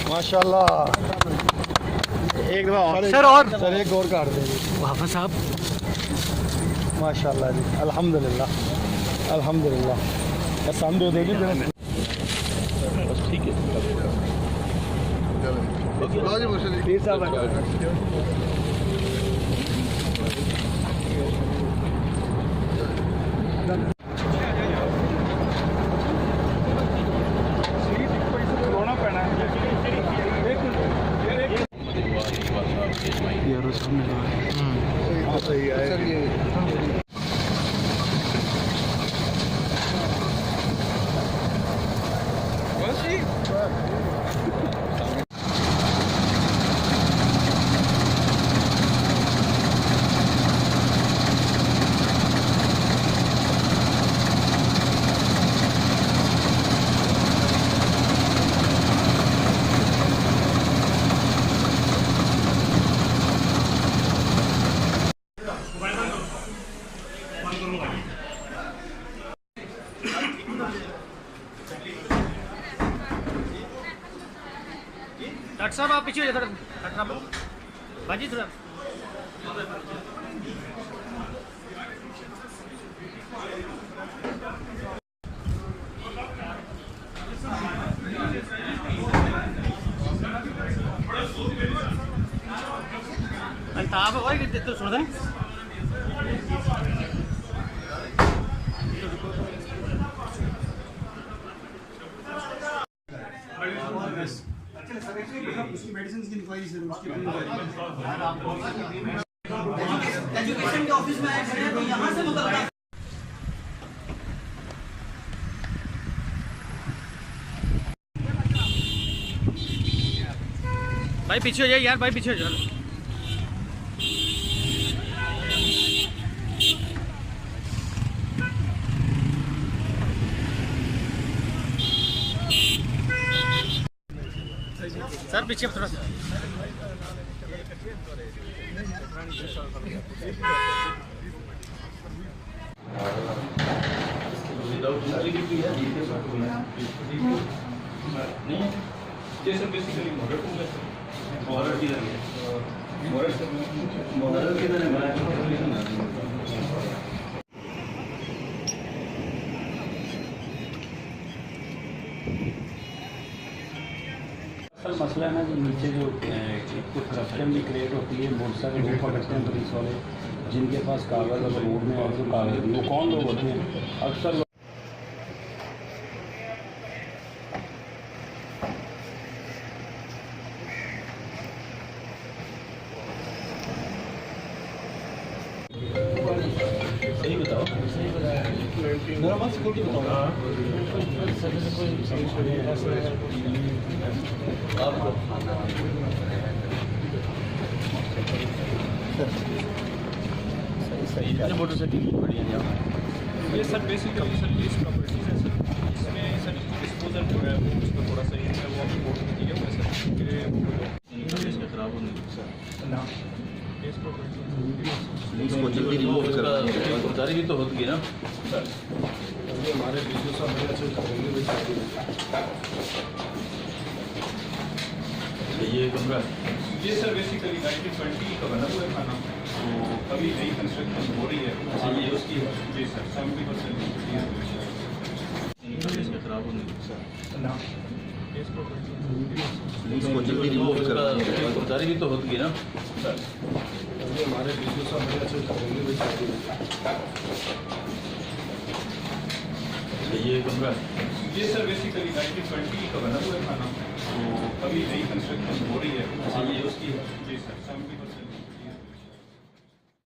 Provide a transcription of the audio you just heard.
माशाल्लाह एक दफा सर और सर एक और काट देंगे हाफिज साहब माशाल्लाह जी अल्हम्दुलिल्लाह अल्हम्दुलिल्लाह आसान दो देगी ठीक है सही है डॉक्टर साहब आप पीछे हो जाइए थोड़ा डॉक्टर साहब भाजी थोड़ा अल्ताफ वही तो सुन दें एजुकेशन के ऑफिस में आए खड़े हैं तो यहाँ से मुतल्लिक़ भाई पीछे हो जाइए यार भाई पीछे हो जाओ सर पीछे थोड़ा सा जैसे बेसिकली मॉडल किधर है मॉडल किधर है असल मसला है ना जो नीचे जो कुछ करप्शन भी क्रिएट होती है बहुत सारे लोग पकड़ते हैं पुलिस वाले जिनके पास कागज़ अगर रोड में और जो कागज़ वो कौन लोग होते हैं अक्सर सही बताओ नॉर्मल सिक्योरिटी बताओ ये sir basically sir base properties है सर इसमें सर डिस्पोजल जो है वो उसका थोड़ा सा ये है वो आपको कोर्ट में दिया हुआ है सर इसका खराब होने सर ना बेस प्रॉपर्टी इसको जल्दी रिमूव करा गुजारी भी तो होती है ना सर ये हमारे बिजनेस और अच्छे करेंगे ये कमरा ये सर बेसिकली 1920 का बना हुआ है खाना तो अभी नई कंस्ट्रक्शन हो रही है ये उसकी जी सर 70% इसका खराब होने सर ना इसको जल्दी रिमूव करा गुजारी भी तो होती है ना सर ये हमारे बिजनेस और अच्छे करेंगे ये कमरा ये सर बेसिकली 1920 का बना हुआ है खाना तो अभी नई कंस्ट्रक्शन हो रही है ये उसकी जी सर 70%